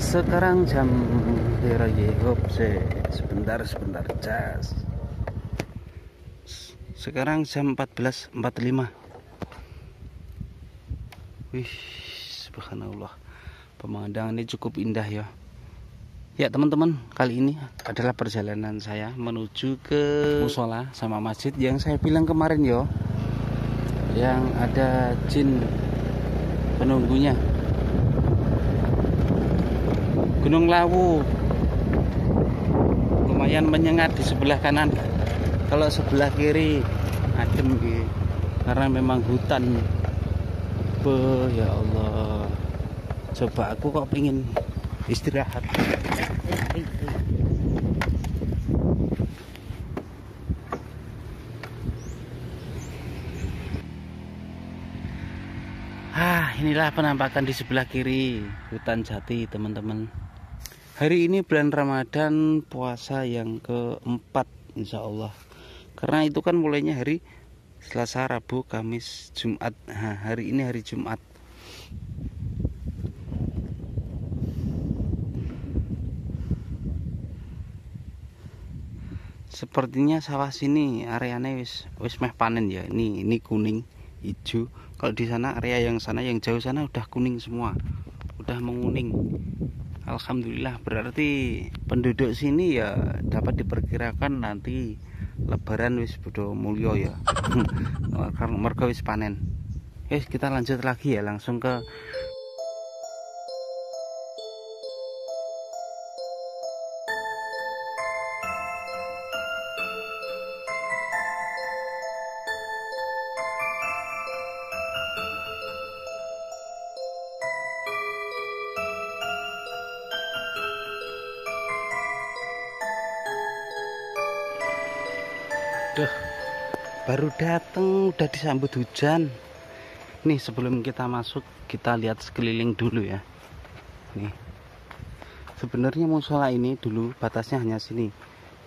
Sekarang jam sebentar cas. Sekarang jam 14.45. Wih, subhanallah. Pemandangan ini cukup indah ya. Ya teman-teman, kali ini adalah perjalanan saya menuju ke musola sama masjid yang saya bilang kemarin yo, yang ada jin penunggunya. Gunung Lawu lumayan menyengat di sebelah kanan. Kalau sebelah kiri adem gitu, karena memang hutan. Ya Allah, coba aku kok pingin istirahat. Inilah penampakan di sebelah kiri, hutan jati teman-teman. Hari ini bulan Ramadan, puasa yang keempat insya Allah. Karena itu kan mulainya hari Selasa, Rabu, Kamis, Jumat. Hari ini hari Jumat. Sepertinya sawah sini areanya wis meh panen ya. Ini kuning, hijau. Kalau di sana area yang sana, yang jauh sana udah kuning semua, udah menguning. Alhamdulillah, berarti penduduk sini ya dapat diperkirakan nanti Lebaran wis bodo mulyo ya. Karena mereka wis panen. Kita lanjut lagi ya, langsung ke baru datang udah disambut hujan. Nih sebelum kita masuk, kita lihat sekeliling dulu ya. Nih, sebenarnya musola ini dulu batasnya hanya sini.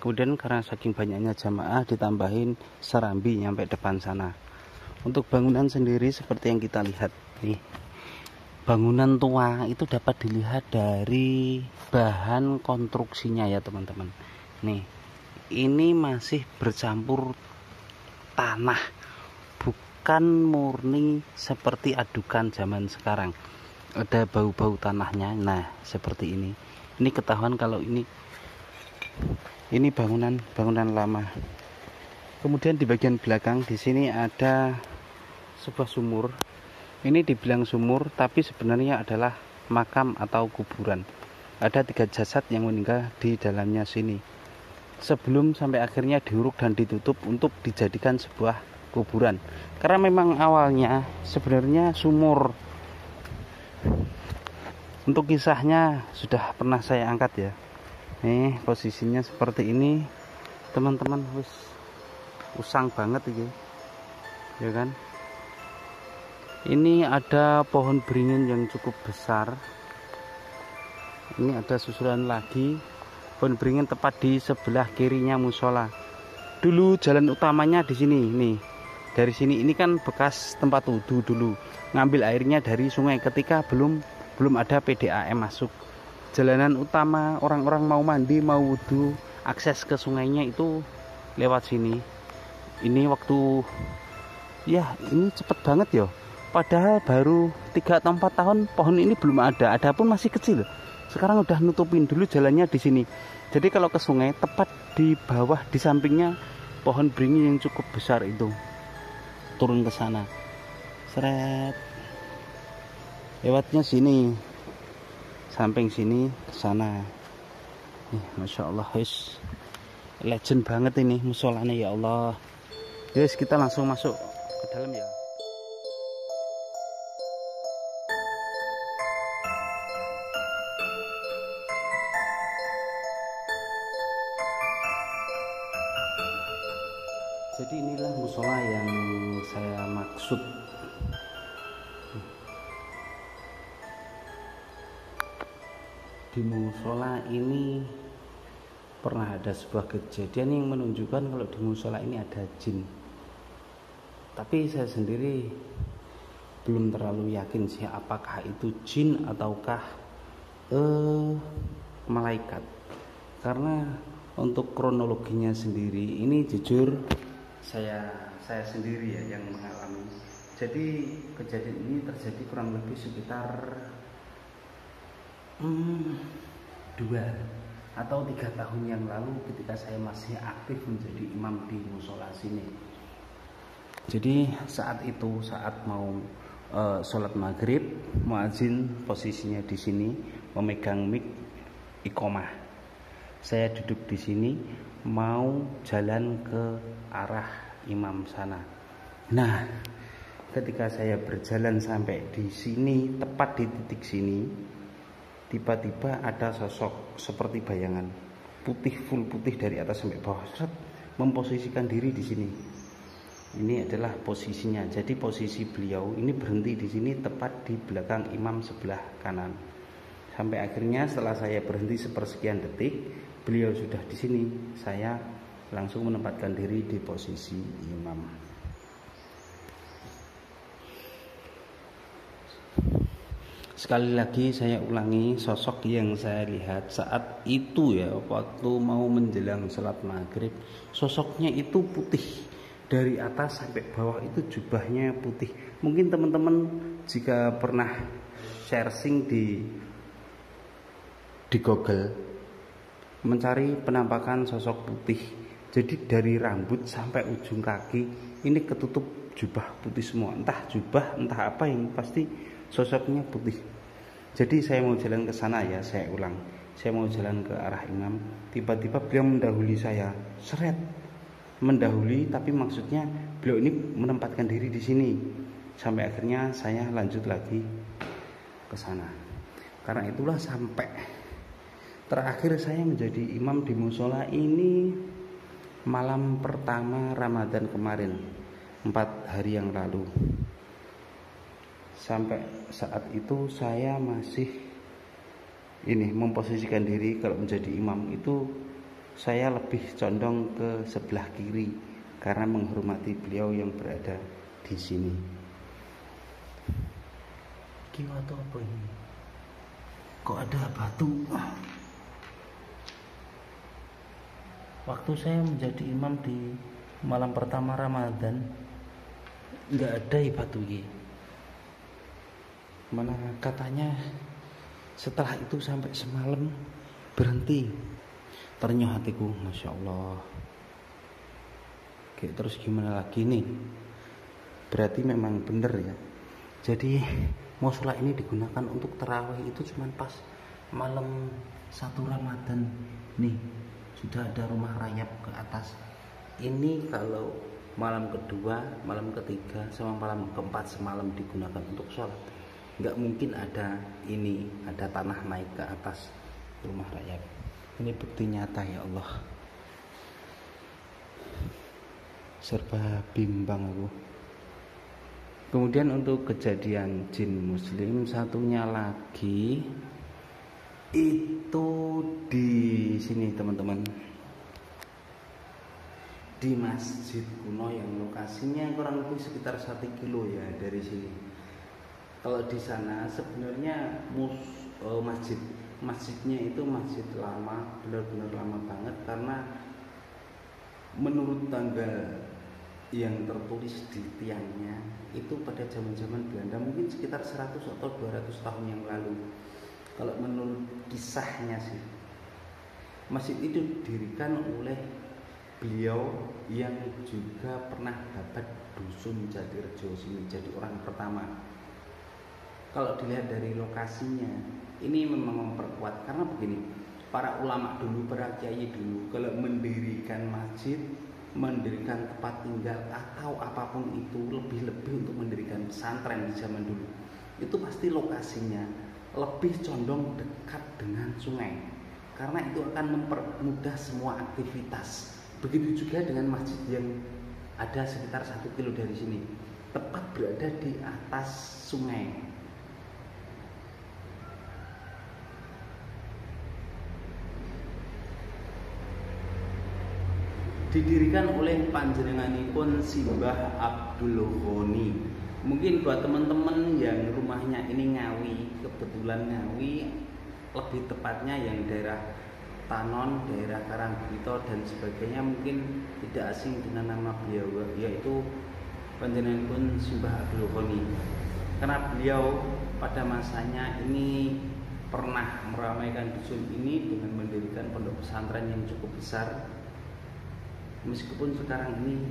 Kemudian karena saking banyaknya jamaah ditambahin serambi nyampe depan sana. Untuk bangunan sendiri seperti yang kita lihat nih, bangunan tua itu dapat dilihat dari bahan konstruksinya ya teman-teman. Nih, ini masih bercampur tanah, bukan murni seperti adukan zaman sekarang. Ada bau-bau tanahnya. Nah, seperti ini. Ini ketahuan kalau ini bangunan lama. Kemudian di bagian belakang di sini ada sebuah sumur. Ini dibilang sumur, tapi sebenarnya adalah makam atau kuburan. Ada 3 jasad yang meninggal di dalamnya sini. Sebelum sampai akhirnya diuruk dan ditutup untuk dijadikan sebuah kuburan. Karena memang awalnya sebenarnya sumur. Untuk kisahnya sudah pernah saya angkat ya. Nih posisinya seperti ini teman-teman, wis usang banget ini ya kan. Ini ada pohon beringin yang cukup besar. Ini ada susulan lagi pohon beringin tepat di sebelah kirinya musola. Dulu jalan utamanya di sini nih. Dari sini ini kan bekas tempat wudhu dulu. Ngambil airnya dari sungai ketika belum ada PDAM masuk. Jalanan utama orang-orang mau mandi, mau wudhu, akses ke sungainya itu lewat sini. Ini waktu ya ini cepet banget ya. Padahal baru 3 atau 4 tahun pohon ini belum ada. Adapun masih kecil. Sekarang udah nutupin, dulu jalannya di sini. Jadi kalau ke sungai tepat di bawah, di sampingnya pohon beringin yang cukup besar itu. Turun ke sana. Seret. Lewatnya sini. Samping sini ke sana. Masya Allah, guys. Legend banget ini musolanya ya Allah. Guys, kita langsung masuk ke dalam ya. Jadi inilah musola yang saya maksud. Di musola ini pernah ada sebuah kejadian yang menunjukkan kalau di musola ini ada jin. Tapi saya sendiri belum terlalu yakin sih apakah itu jin ataukah malaikat. Karena untuk kronologinya sendiri ini jujur saya sendiri ya yang mengalami. Jadi kejadian ini terjadi kurang lebih sekitar 2 atau 3 tahun yang lalu ketika saya masih aktif menjadi imam di musola sini. Jadi saat mau sholat maghrib, muadzin posisinya di sini memegang mic iqomah. Saya duduk di sini mau jalan ke arah imam sana. Nah, ketika saya berjalan sampai di sini, tepat di titik sini, tiba-tiba ada sosok seperti bayangan putih, full putih dari atas sampai bawah, memposisikan diri di sini. Ini adalah posisinya. Jadi posisi beliau ini berhenti di sini tepat di belakang imam sebelah kanan. Sampai akhirnya setelah saya berhenti sepersekian detik, beliau sudah di sini. Saya langsung menempatkan diri di posisi imam. Sekali lagi saya ulangi, sosok yang saya lihat saat itu ya, waktu mau menjelang sholat maghrib, sosoknya itu putih dari atas sampai bawah, itu jubahnya putih. Mungkin teman-teman jika pernah searching di Google mencari penampakan sosok putih, jadi dari rambut sampai ujung kaki ini ketutup jubah putih semua, entah jubah entah apa, yang pasti sosoknya putih. Jadi saya mau jalan ke sana ya, saya ulang, saya mau jalan ke arah imam, tiba-tiba beliau mendahului saya, seret mendahului, tapi maksudnya beliau ini menempatkan diri di sini. Sampai akhirnya saya lanjut lagi ke sana. Karena itulah sampai terakhir saya menjadi imam di musola ini malam pertama Ramadan kemarin, 4 hari yang lalu. Sampai saat itu saya masih memposisikan diri. Kalau menjadi imam itu saya lebih condong ke sebelah kiri karena menghormati beliau yang berada di sini. Gimana tuh apa ini? Kok ada batu? Waktu saya menjadi imam di malam pertama Ramadan nggak ada batu ini. Mana katanya setelah itu sampai semalam berhenti. Ternyuh hatiku, masya Allah. Oke, terus gimana lagi nih? Berarti memang bener ya. Jadi musola ini digunakan untuk tarawih itu cuma pas malam 1 Ramadan. Nih sudah ada rumah rayap ke atas. Ini kalau malam kedua, malam ketiga, sama malam keempat semalam digunakan untuk sholat. Nggak mungkin ada tanah naik ke atas rumah rayap. Ini bukti nyata ya Allah. Serba bimbang aku. Kemudian untuk kejadian jin muslim satunya lagi itu di sini teman-teman, di masjid kuno yang lokasinya kurang lebih sekitar 1 kilo ya dari sini. Kalau di sana sebenarnya masjidnya itu masjid lama, benar-benar lama banget, karena menurut tanggal yang tertulis di tiangnya itu pada zaman-zaman Belanda mungkin sekitar 100 atau 200 tahun yang lalu. Kalau menurut kisahnya sih, masjid itu didirikan oleh beliau yang juga pernah dapat dusun Jatirejo sini, jadi orang pertama. Kalau dilihat dari lokasinya, ini memang memperkuat, karena begini, para ulama dulu, para kiai dulu, kalau mendirikan masjid, mendirikan tempat tinggal atau apapun itu, lebih-lebih untuk mendirikan pesantren di zaman dulu, itu pasti lokasinya lebih condong dekat dengan sungai, karena itu akan mempermudah semua aktivitas. Begitu juga dengan masjid yang ada sekitar 1 kilo dari sini, tepat berada di atas sungai. Didirikan oleh panjenenganipun Simbah Abdul Ghani. Mungkin buat teman-teman yang rumahnya ini Ngawi, kebetulan Ngawi, lebih tepatnya yang daerah Tanon, daerah Karangbrito dan sebagainya mungkin tidak asing dengan nama beliau, yaitu panjenenganipun Simbah Abdul Ghani. Karena beliau pada masanya ini pernah meramaikan dusun ini dengan mendirikan pondok pesantren yang cukup besar, meskipun sekarang ini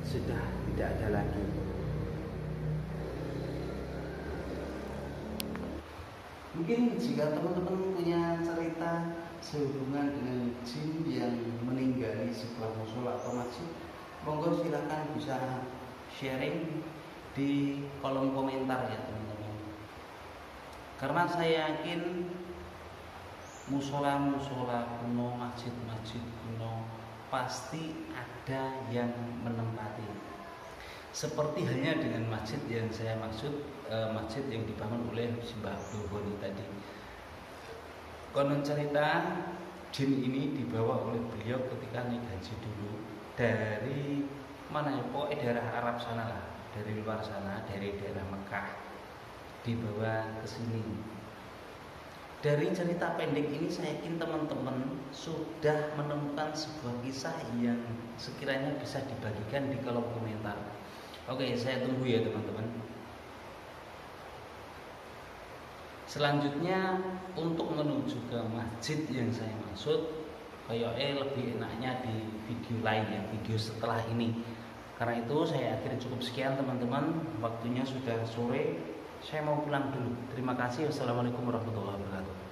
sudah tidak ada lagi. Mungkin jika teman-teman punya cerita sehubungan dengan jin yang meninggali sebuah musola atau masjid, monggo silakan bisa sharing di kolom komentar ya teman-teman. Karena saya yakin musola-musola kuno, masjid-masjid kuno pasti ada yang menempati. Seperti halnya dengan masjid yang saya maksud, masjid yang dibangun oleh Simbah Abdul Ghani tadi. Konon cerita jin ini dibawa oleh beliau ketika naik haji dulu dari mana ya, pokoknya daerah Arab sana lah, dari luar sana, dari daerah Mekah, dibawa ke sini. Dari cerita pendek ini saya yakin teman-teman sudah menemukan sebuah kisah yang sekiranya bisa dibagikan di kolom komentar. Oke, saya tunggu ya teman-teman. Selanjutnya untuk menuju ke masjid yang saya maksud, kayaknya lebih enaknya di video lain ya, video setelah ini. Karena itu saya akhiri cukup sekian teman-teman. Waktunya sudah sore, saya mau pulang dulu. Terima kasih. Wassalamualaikum warahmatullahi wabarakatuh.